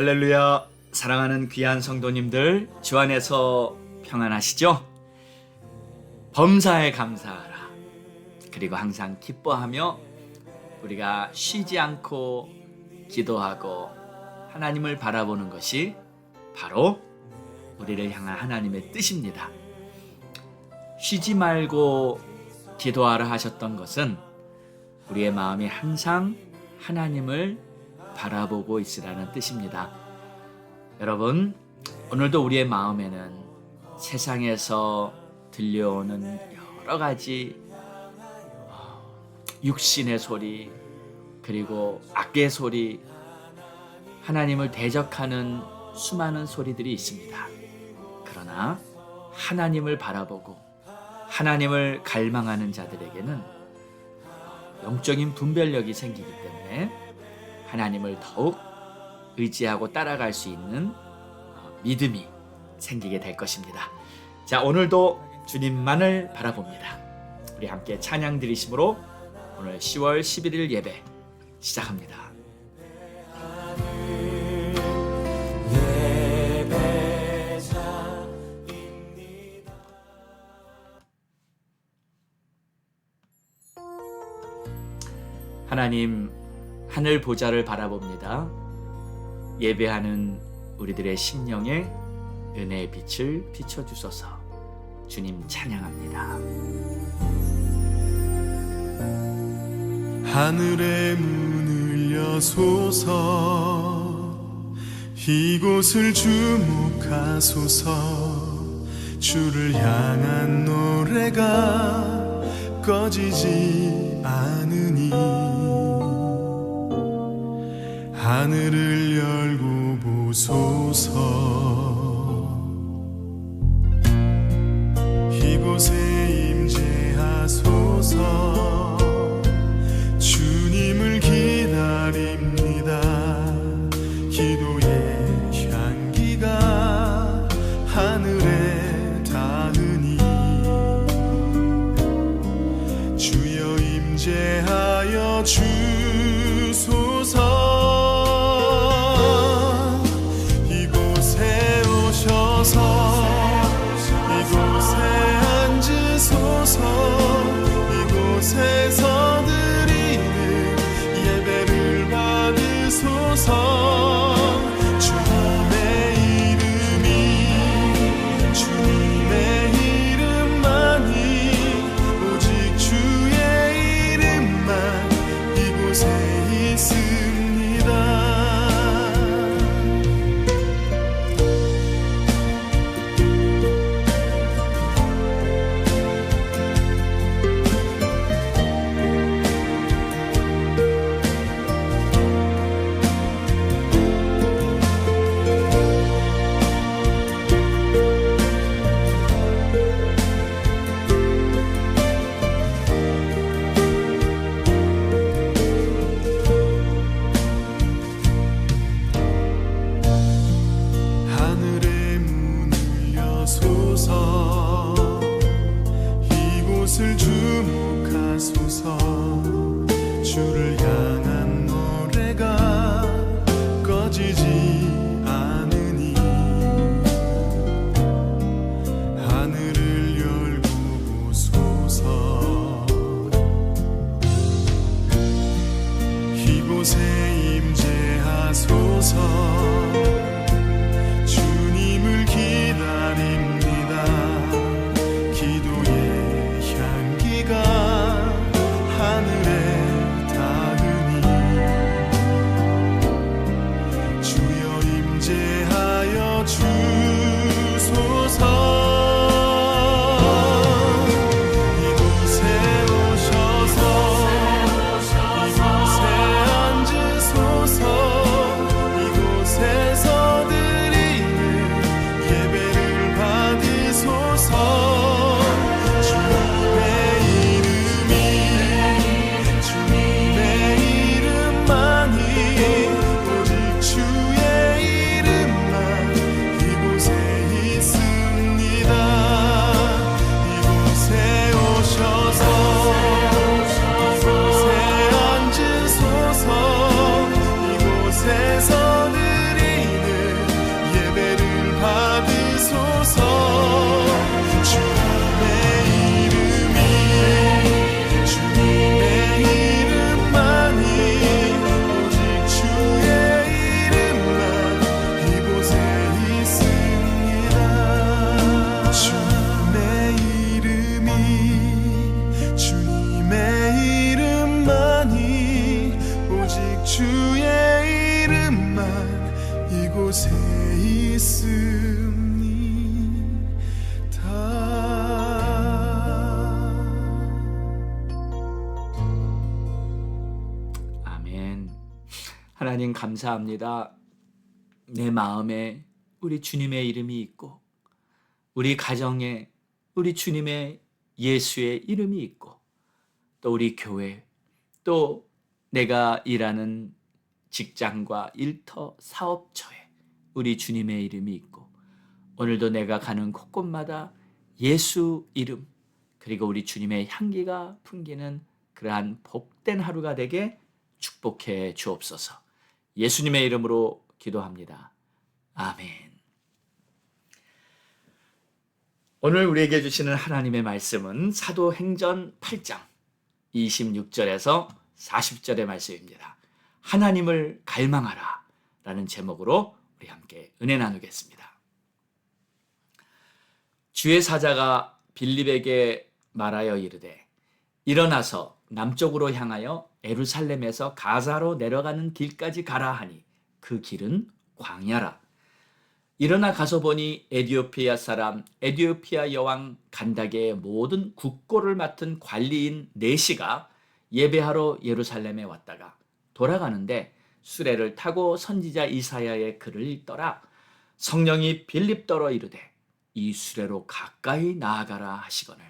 할렐루야. 사랑하는 귀한 성도님들, 주 안에서 평안하시죠? 범사에 감사하라. 그리고 항상 기뻐하며 우리가 쉬지 않고 기도하고 하나님을 바라보는 것이 바로 우리를 향한 하나님의 뜻입니다. 쉬지 말고 기도하라 하셨던 것은 우리의 마음이 항상 하나님을 바라보고 있으라는 뜻입니다. 여러분, 오늘도 우리의 마음에는 세상에서 들려오는 여러 가지 육신의 소리, 그리고 악의 소리, 하나님을 대적하는 수많은 소리들이 있습니다. 그러나 하나님을 바라보고 하나님을 갈망하는 자들에게는 영적인 분별력이 생기기 때문에 하나님을 더욱 의지하고 따라갈 수 있는 믿음이 생기게 될 것입니다. 자, 오늘도 주님만을 바라봅니다. 우리 함께 찬양 드리심으로 오늘 10월 11일 예배 시작합니다. 하나님, 하늘 보좌를 바라봅니다. 예배하는 우리들의 심령에 은혜의 빛을 비춰주소서. 주님 찬양합니다. 하늘의 문을 여소서, 이곳을 주목하소서. 주를 향한 노래가 꺼지지 않으니 하늘을 열고 보소서. 이곳에 임재하소서. 주님을 기다립니다. 기도의 향기가 하늘에 닿으니 주여 임재하여 주소서. 이곳에 앉으소서. 이곳에서 드리는 예배를 받으소서. 주님의 이름만이, 오직 주의 이름만 이곳에 있습니다. 이곳을 주목하소서. 주를 향한 노래가 꺼지지 않으니 하늘을 열고 보소서. 이곳에 임재하소서. 주님을 기다립니다. 기도의 향기가 하늘에 닿으니 주여 임재하여 주소서. 이곳에 오셔서 이곳에 앉으소서. 이곳에서 드리는 예배를 받으소서. 이곳에 있습니다. 아멘. 하나님 감사합니다. 내 마음에 우리 주님의 이름이 있고 우리 가정에 우리 주님의 예수의 이름이 있고 또 우리 교회 또 내가 일하는 직장과 일터 사업처에 우리 주님의 이름이 있고 오늘도 내가 가는 곳곳마다 예수 이름 그리고 우리 주님의 향기가 풍기는 그러한 복된 하루가 되게 축복해 주옵소서. 예수님의 이름으로 기도합니다. 아멘. 오늘 우리에게 주시는 하나님의 말씀은 사도행전 8장 26절에서 40절의 말씀입니다. 하나님을 갈망하라 라는 제목으로 우리 함께 은혜 나누겠습니다. 주의 사자가 빌립에게 말하여 이르되 일어나서 남쪽으로 향하여 예루살렘에서 가사로 내려가는 길까지 가라 하니 그 길은 광야라. 일어나 가서 보니 에디오피아 사람 에디오피아 여왕 간다게의 모든 국고를 맡은 관리인 네시가 예배하러 예루살렘에 왔다가 돌아가는데 수레를 타고 선지자 이사야의 글을 읽더라. 성령이 빌립더러 이르되 이 수레로 가까이 나아가라 하시거늘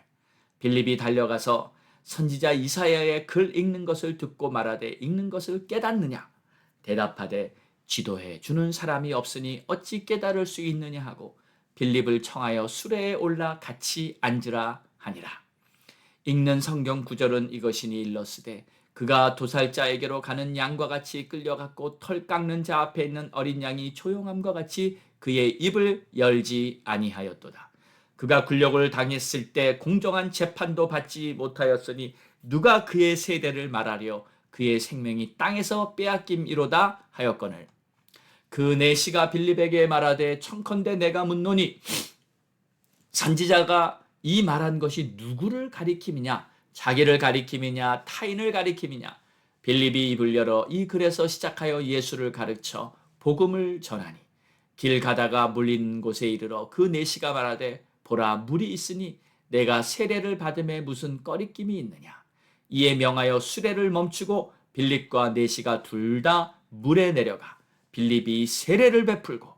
빌립이 달려가서 선지자 이사야의 글 읽는 것을 듣고 말하되 읽는 것을 깨닫느냐 대답하되 지도해 주는 사람이 없으니 어찌 깨달을 수 있느냐 하고 빌립을 청하여 수레에 올라 같이 앉으라 하니라. 읽는 성경 구절은 이것이니 일러스되 그가 도살자에게로 가는 양과 같이 끌려갔고 털 깎는 자 앞에 있는 어린 양이 조용함과 같이 그의 입을 열지 아니하였도다. 그가 굴욕을 당했을 때 공정한 재판도 받지 못하였으니 누가 그의 세대를 말하려 그의 생명이 땅에서 빼앗김이로다 하였거늘 그 네시가 빌립에게 말하되 청컨대 내가 묻노니 선지자가 이 말한 것이 누구를 가리킴이냐 자기를 가리킴이냐 타인을 가리킴이냐 빌립이 입을 열어 이 글에서 시작하여 예수를 가르쳐 복음을 전하니 길 가다가 물린 곳에 이르러 그 네시가 말하되 보라 물이 있으니 내가 세례를 받음에 무슨 꺼리낌이 있느냐 이에 명하여 수레를 멈추고 빌립과 네시가 둘 다 물에 내려가 빌립이 세례를 베풀고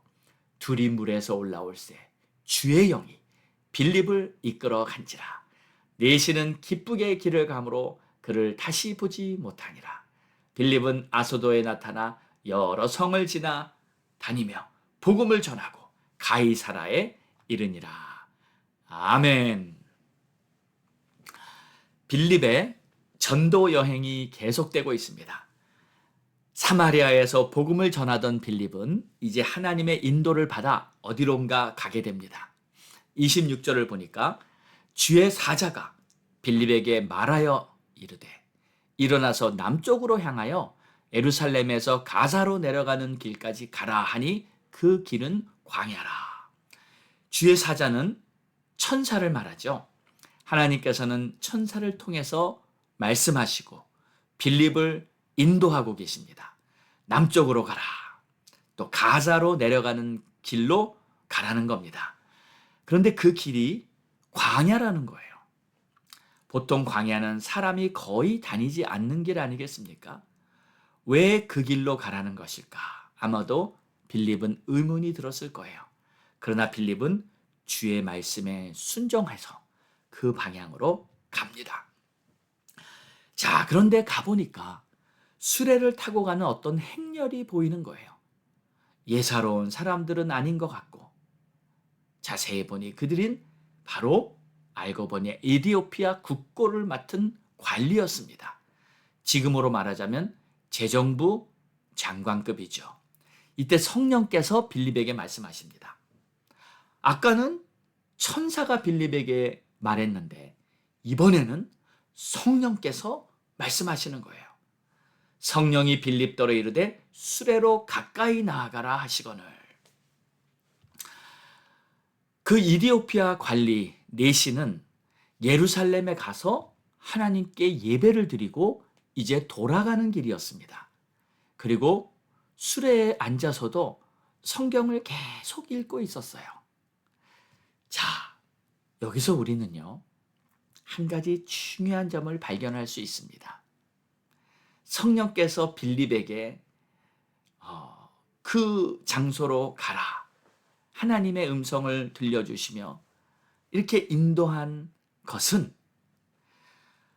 둘이 물에서 올라올세 주의 영이 빌립을 이끌어 간지라. 네시는 기쁘게 길을 가므로 그를 다시 보지 못하니라. 빌립은 아소도에 나타나 여러 성을 지나 다니며 복음을 전하고 가이사라에 이르니라. 아멘. 빌립의 전도 여행이 계속되고 있습니다. 사마리아에서 복음을 전하던 빌립은 이제 하나님의 인도를 받아 어디론가 가게 됩니다. 26절을 보니까 주의 사자가 빌립에게 말하여 이르되 일어나서 남쪽으로 향하여 예루살렘에서 가사로 내려가는 길까지 가라 하니 그 길은 광야라. 주의 사자는 천사를 말하죠. 하나님께서는 천사를 통해서 말씀하시고 빌립을 인도하고 계십니다. 남쪽으로 가라. 또 가사로 내려가는 길로 가라는 겁니다. 그런데 그 길이 광야라는 거예요. 보통 광야는 사람이 거의 다니지 않는 길 아니겠습니까? 왜 그 길로 가라는 것일까? 아마도 빌립은 의문이 들었을 거예요. 그러나 빌립은 주의 말씀에 순종해서 그 방향으로 갑니다. 자, 그런데 가보니까 수레를 타고 가는 어떤 행렬이 보이는 거예요. 예사로운 사람들은 아닌 것 같고 자세히 보니 그들은 바로 알고 보니 에디오피아 국고를 맡은 관리였습니다. 지금으로 말하자면 재정부 장관급이죠. 이때 성령께서 빌립에게 말씀하십니다. 아까는 천사가 빌립에게 말했는데 이번에는 성령께서 말씀하시는 거예요. 성령이 빌립더러 이르되 수레로 가까이 나아가라 하시거늘. 그 이디오피아 관리 네시는 예루살렘에 가서 하나님께 예배를 드리고 이제 돌아가는 길이었습니다. 그리고 수레에 앉아서도 성경을 계속 읽고 있었어요. 자, 여기서 우리는요, 한 가지 중요한 점을 발견할 수 있습니다. 성령께서 빌립에게 그 장소로 가라, 하나님의 음성을 들려주시며 이렇게 인도한 것은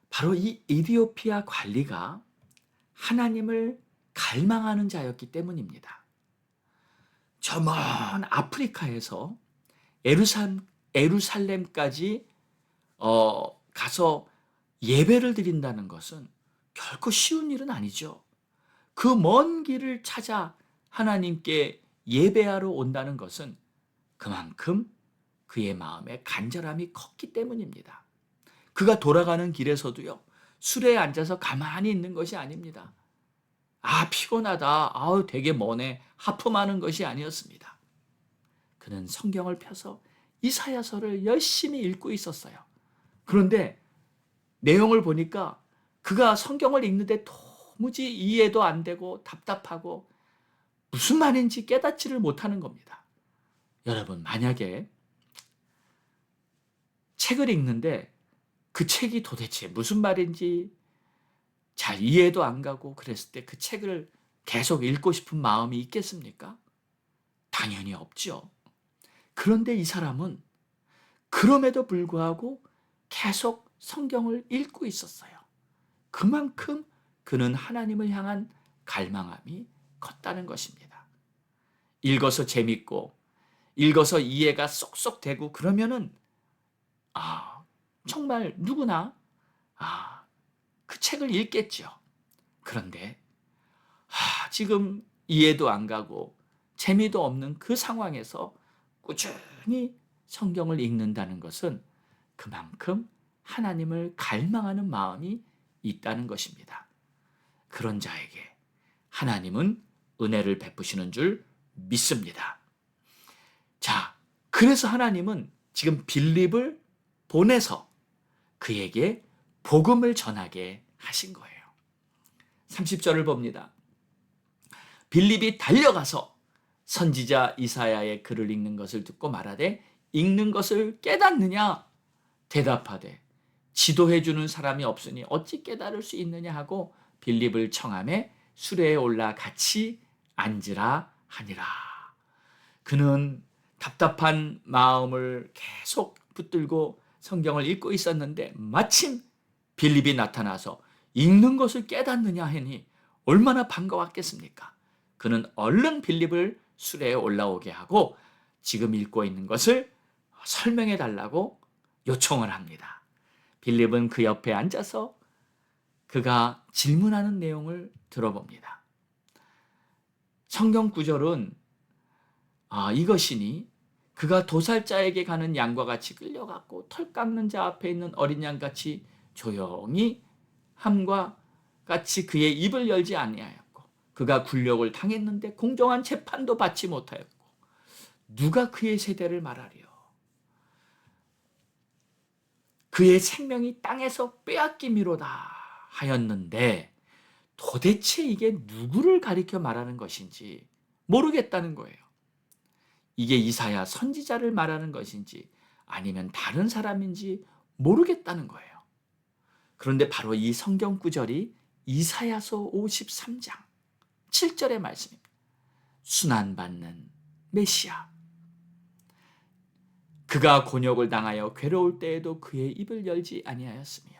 바로 이 에티오피아 관리가 하나님을 갈망하는 자였기 때문입니다. 저 먼 아프리카에서 예루살렘까지 가서 예배를 드린다는 것은 결코 쉬운 일은 아니죠. 그 먼 길을 찾아 하나님께 예배하러 온다는 것은 그만큼 그의 마음에 간절함이 컸기 때문입니다. 그가 돌아가는 길에서도요, 술에 앉아서 가만히 있는 것이 아닙니다. 아, 피곤하다. 아우, 되게 머네. 하품하는 것이 아니었습니다. 그는 성경을 펴서 이사야서를 열심히 읽고 있었어요. 그런데 내용을 보니까 그가 성경을 읽는데 도무지 이해도 안 되고 답답하고 무슨 말인지 깨닫지를 못하는 겁니다. 여러분, 만약에 책을 읽는데 그 책이 도대체 무슨 말인지 잘 이해도 안 가고 그랬을 때 그 책을 계속 읽고 싶은 마음이 있겠습니까? 당연히 없죠. 그런데 이 사람은 그럼에도 불구하고 계속 성경을 읽고 있었어요. 그만큼 그는 하나님을 향한 갈망함이 컸다는 것입니다. 읽어서 재밌고 읽어서 이해가 쏙쏙 되고 그러면은 정말 누구나 그 책을 읽겠죠. 그런데 지금 이해도 안 가고 재미도 없는 그 상황에서 꾸준히 성경을 읽는다는 것은 그만큼 하나님을 갈망하는 마음이 있다는 것입니다. 그런 자에게 하나님은 은혜를 베푸시는 줄 믿습니다. 자, 그래서 하나님은 지금 빌립을 보내서 그에게 복음을 전하게 하신 거예요. 30절을 봅니다. 빌립이 달려가서 선지자 이사야의 글을 읽는 것을 듣고 말하되 읽는 것을 깨닫느냐? 대답하되 지도해 주는 사람이 없으니 어찌 깨달을 수 있느냐 하고 빌립을 청하매 수레에 올라 같이 앉으라 하니라. 그는 답답한 마음을 계속 붙들고 성경을 읽고 있었는데 마침 빌립이 나타나서 읽는 것을 깨닫느냐 하니 얼마나 반가웠겠습니까? 그는 얼른 빌립을 수레에 올라오게 하고 지금 읽고 있는 것을 설명해 달라고 요청을 합니다. 빌립은 그 옆에 앉아서 그가 질문하는 내용을 들어봅니다. 성경 구절은 이것이니 그가 도살자에게 가는 양과 같이 끌려갔고 털 깎는 자 앞에 있는 어린 양같이 조용히 함과 같이 그의 입을 열지 아니하였고 그가 굴욕을 당했는데 공정한 재판도 받지 못하였고 누가 그의 세대를 말하리요? 그의 생명이 땅에서 빼앗김이로다 하였는데 도대체 이게 누구를 가리켜 말하는 것인지 모르겠다는 거예요. 이게 이사야 선지자를 말하는 것인지 아니면 다른 사람인지 모르겠다는 거예요. 그런데 바로 이 성경 구절이 이사야서 53장 7절의 말씀입니다. 순환받는 메시아. 그가 곤욕을 당하여 괴로울 때에도 그의 입을 열지 아니하였으며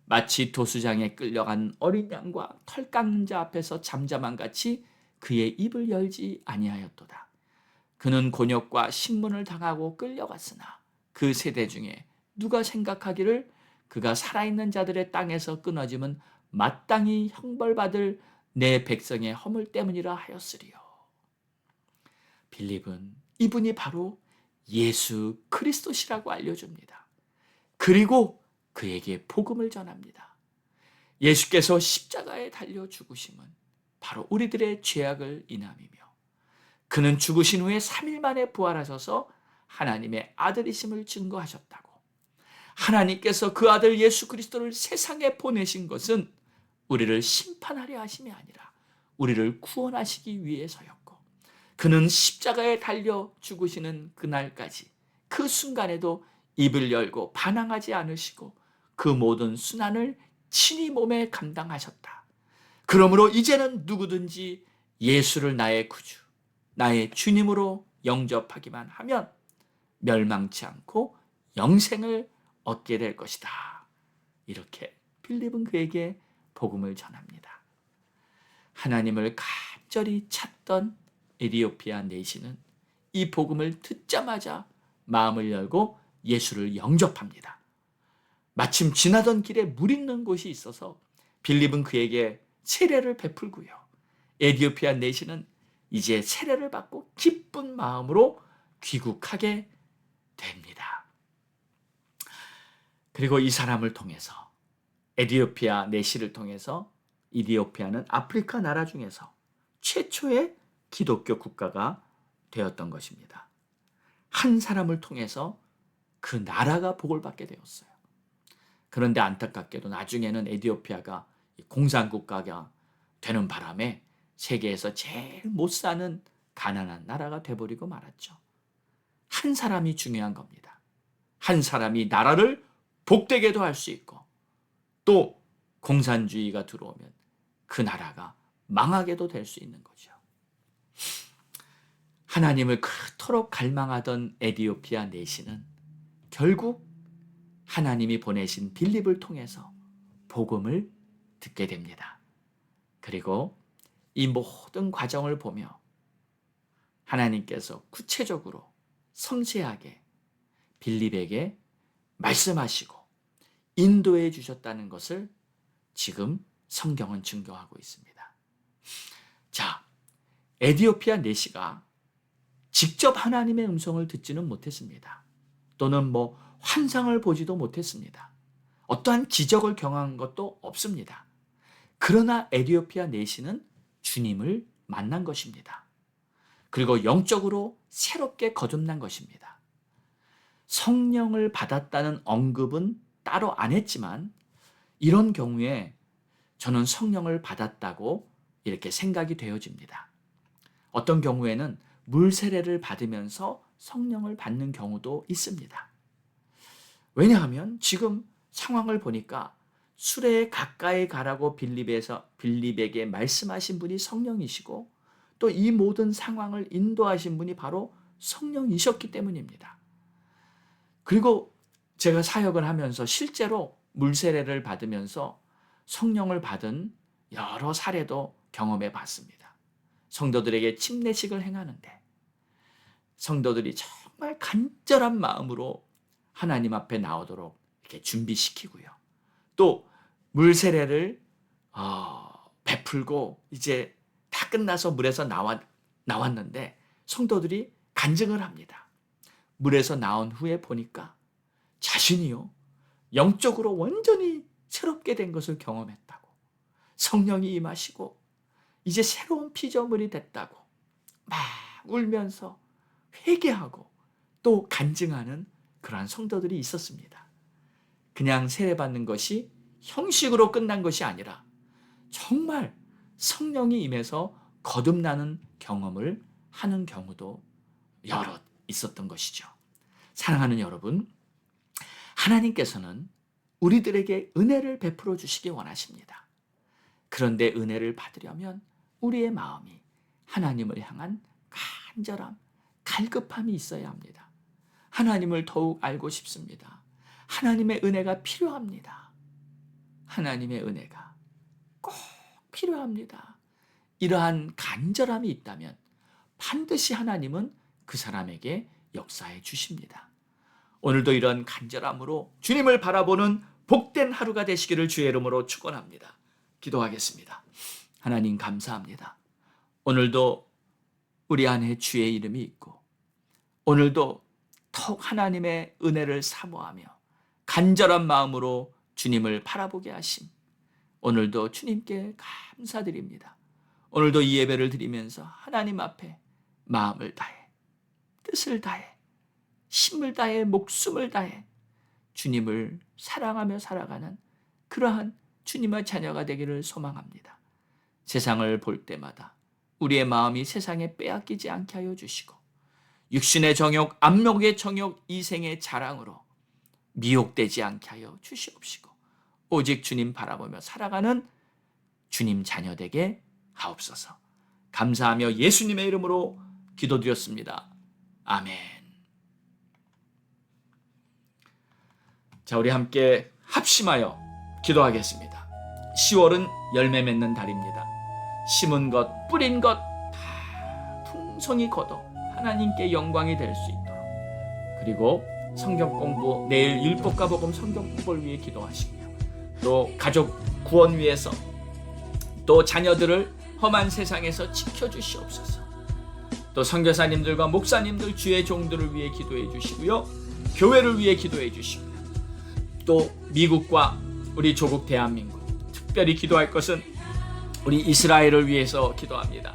마치 도수장에 끌려간 어린 양과 털 깎는 자 앞에서 잠잠한 같이 그의 입을 열지 아니하였도다. 그는 곤욕과 신문을 당하고 끌려갔으나 그 세대 중에 누가 생각하기를 그가 살아있는 자들의 땅에서 끊어짐은 마땅히 형벌받을 내 백성의 허물 때문이라 하였으리요. 빌립은 이분이 바로 예수 그리스도시라고 알려줍니다. 그리고 그에게 복음을 전합니다. 예수께서 십자가에 달려 죽으심은 바로 우리들의 죄악을 인함이며 그는 죽으신 후에 3일 만에 부활하셔서 하나님의 아들이심을 증거하셨다고. 하나님께서 그 아들 예수 그리스도를 세상에 보내신 것은 우리를 심판하려 하심이 아니라 우리를 구원하시기 위해서였고 그는 십자가에 달려 죽으시는 그날까지 그 순간에도 입을 열고 반항하지 않으시고 그 모든 순환을 친히 몸에 감당하셨다. 그러므로 이제는 누구든지 예수를 나의 구주, 나의 주님으로 영접하기만 하면 멸망치 않고 영생을 얻게 될 것이다. 이렇게 빌립은 그에게 복음을 전합니다. 하나님을 간절히 찾던 에디오피아 내시는 이 복음을 듣자마자 마음을 열고 예수를 영접합니다. 마침 지나던 길에 물 있는 곳이 있어서 빌립은 그에게 세례를 베풀고요. 에디오피아 내시는 이제 세례를 받고 기쁜 마음으로 귀국하게 됩니다. 그리고 이 사람을 통해서 에디오피아 내시를 통해서 이디오피아는 아프리카 나라 중에서 최초의 기독교 국가가 되었던 것입니다. 한 사람을 통해서 그 나라가 복을 받게 되었어요. 그런데 안타깝게도 나중에는 에디오피아가 공산국가가 되는 바람에 세계에서 제일 못 사는 가난한 나라가 돼버리고 말았죠. 한 사람이 중요한 겁니다. 한 사람이 나라를 복되게도 할 수 있고 또 공산주의가 들어오면 그 나라가 망하게도 될 수 있는 거죠. 하나님을 그토록 갈망하던 에디오피아 내시는 결국 하나님이 보내신 빌립을 통해서 복음을 듣게 됩니다. 그리고 이 모든 과정을 보며 하나님께서 구체적으로 섬세하게 빌립에게 말씀하시고 인도해 주셨다는 것을 지금 성경은 증거하고 있습니다. 자, 에디오피아 내시가 직접 하나님의 음성을 듣지는 못했습니다. 또는 환상을 보지도 못했습니다. 어떠한 기적을 경험한 것도 없습니다. 그러나 에디오피아 내시는 주님을 만난 것입니다. 그리고 영적으로 새롭게 거듭난 것입니다. 성령을 받았다는 언급은 따로 안 했지만 이런 경우에 저는 성령을 받았다고 이렇게 생각이 되어집니다. 어떤 경우에는 물 세례를 받으면서 성령을 받는 경우도 있습니다. 왜냐하면 지금 상황을 보니까 수레에 가까이 가라고 빌립에게 말씀하신 분이 성령이시고 또 이 모든 상황을 인도하신 분이 바로 성령이셨기 때문입니다. 그리고 제가 사역을 하면서 실제로 물 세례를 받으면서 성령을 받은 여러 사례도 경험해 봤습니다. 성도들에게 침례식을 행하는데 성도들이 정말 간절한 마음으로 하나님 앞에 나오도록 이렇게 준비시키고요. 또 물 세례를 베풀고 이제 다 끝나서 물에서 나왔는데 성도들이 간증을 합니다. 물에서 나온 후에 보니까 자신이요 영적으로 완전히 새롭게 된 것을 경험했다고, 성령이 임하시고 이제 새로운 피조물이 됐다고 막 울면서 회개하고 또 간증하는 그러한 성도들이 있었습니다. 그냥 세례받는 것이 형식으로 끝난 것이 아니라 정말 성령이 임해서 거듭나는 경험을 하는 경우도 여러 있었던 것이죠. 사랑하는 여러분, 하나님께서는 우리들에게 은혜를 베풀어 주시기 원하십니다. 그런데 은혜를 받으려면 우리의 마음이 하나님을 향한 간절함, 갈급함이 있어야 합니다. 하나님을 더욱 알고 싶습니다. 하나님의 은혜가 필요합니다. 하나님의 은혜가 꼭 필요합니다. 이러한 간절함이 있다면 반드시 하나님은 그 사람에게 역사해 주십니다. 오늘도 이런 간절함으로 주님을 바라보는 복된 하루가 되시기를 주의 이름으로 축원합니다. 기도하겠습니다. 하나님 감사합니다. 오늘도 우리 안에 주의 이름이 있고 오늘도 더욱 하나님의 은혜를 사모하며 간절한 마음으로 주님을 바라보게 하심, 오늘도 주님께 감사드립니다. 오늘도 이 예배를 드리면서 하나님 앞에 마음을 다해, 뜻을 다해, 힘을 다해, 목숨을 다해 주님을 사랑하며 살아가는 그러한 주님의 자녀가 되기를 소망합니다. 세상을 볼 때마다 우리의 마음이 세상에 빼앗기지 않게 하여 주시고 육신의 정욕, 안목의 정욕, 이생의 자랑으로 미혹되지 않게 하여 주시옵시고 오직 주님 바라보며 살아가는 주님 자녀되게 하옵소서. 감사하며 예수님의 이름으로 기도드렸습니다. 아멘. 자, 우리 함께 합심하여 기도하겠습니다. 10월은 열매 맺는 달입니다. 심은 것, 뿌린 것 다 풍성히 거둬 하나님께 영광이 될 수 있도록, 그리고 성경 공부, 내일 율법과 복음 성경 공부를 위해 기도하시며, 또 가족 구원 위해서, 또 자녀들을 험한 세상에서 지켜주시옵소서. 또 선교사님들과 목사님들, 주의 종들을 위해 기도해 주시고요, 교회를 위해 기도해 주시고요, 또 미국과 우리 조국 대한민국, 특별히 기도할 것은 우리 이스라엘을 위해서 기도합니다.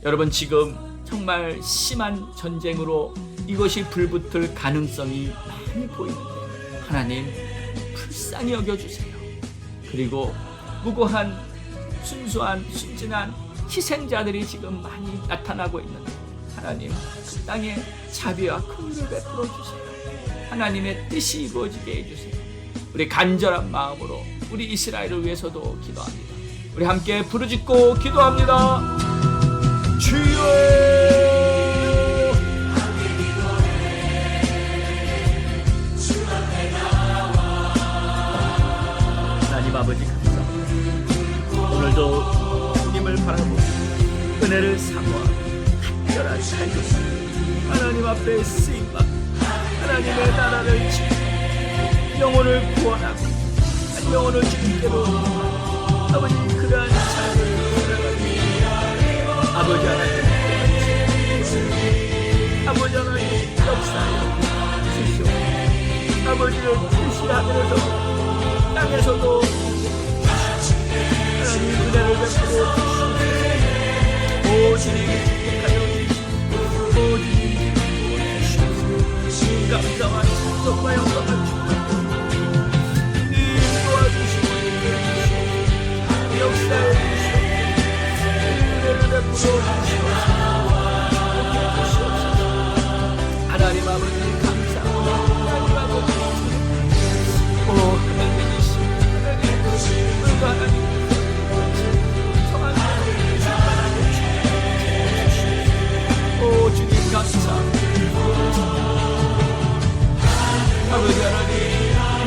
여러분, 지금 정말 심한 전쟁으로 이것이 불붙을 가능성이 많이 보이는데 하나님 불쌍히 여겨주세요. 그리고 무고한 순수한 순진한 희생자들이 지금 많이 나타나고 있는데 하나님 그 땅에 자비와 긍휼을 베풀어 주세요. 하나님의 뜻이 이루어지게 해주세요. 우리 간절한 마음으로 우리 이스라엘을 위해서도 기도합니다. 우리 함께 부르짖고 기도합니다. 주여, 하나님 아버지 감사합니다. 오늘도 주님을 바라보고 은혜를 사모하 간절한 삶을 하나님 앞에 쓰임받고 하나님의 나라를 지키고 영혼을 구원하고 영혼을 주님께로 아버지 그러한 삶을 살아가기 아버지 하나님, 아버지 하나님 역사에 주시오. 아버지를 뜻이 하늘에서 땅에서도 하나님 은혜를 베풀어 주시옵소서. 오 주님 축복하여 주시옵소서. 오 주님 축복하여 주시옵소서. 감사와 찬송과 영광을 주옵소서. 주님 도와주시고 역사에 주시옵소서. 은혜를 베풀어 주시옵소서. 하나님 아버지 감사합니다. 하나님 아버지 오 하나님이시 하나님 우리가 하나님 성한 오 주님 감사합니다. 아버지 하나님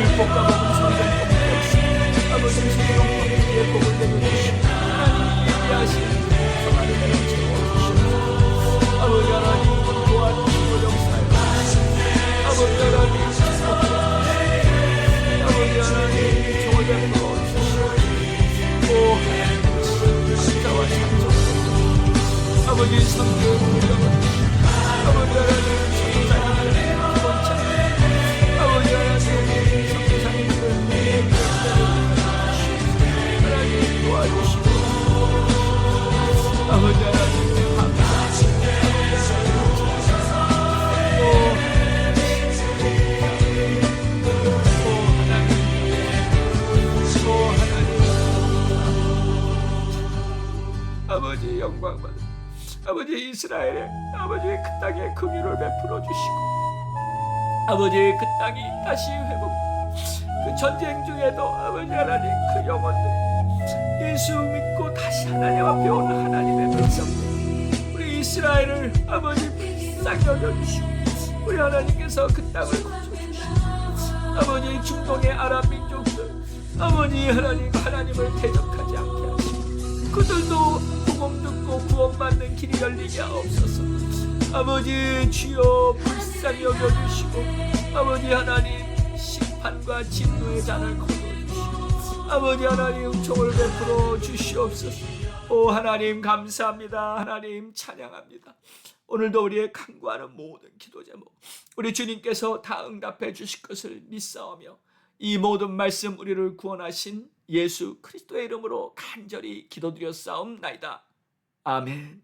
율법과 복음 성경 공부 아버지 성경 공부에 복을 내려주시고 하나님 예비하신 성하는 을 채워주시옵소서. 아버지 하나님 도와주시고 역사해 아버지 하나님 아버지 하나님 정을 베풀어 주시옵소서. 오 하나님 감사와 찬송 아버지 성경을 아버지 하나님 성교사님들 기본 찬양 아버지 하나님 성교사님들 하나님 도와주시고 아버지 하나님 감사합니다. 아버지 영광 받으 아버지 이스라엘의 아버지 그 땅에 긍휼을 베풀어 주시고 아버지 그 땅이 다시 회복 그 전쟁 중에도 아버지 하나님 그 영혼들 예수 믿고 다시 하나님 앞에 오는 하나님의 백성들 우리 이스라엘을 아버지 불쌍히 여겨주시고 우리 하나님께서 그 땅을 고쳐주시고 아버지 중동의 아랍 민족들 아버지 하나님 하나님을 대적하지 않게 하시고 그들도 복음 듣고 구원받는 길이 열리게 하옵소서. 아버지 주여 불쌍히 여겨주시고 아버지 하나님 심판과 진노의 잔을 거둬주시고 아버지 하나님 은총을 베풀어 주시옵소서. 오 하나님 감사합니다. 하나님 찬양합니다. 오늘도 우리의 간구하는 모든 기도 제목 우리 주님께서 다 응답해 주실 것을 믿사오며 이 모든 말씀 우리를 구원하신 예수 그리스도의 이름으로 간절히 기도드렸사옵나이다. 아멘.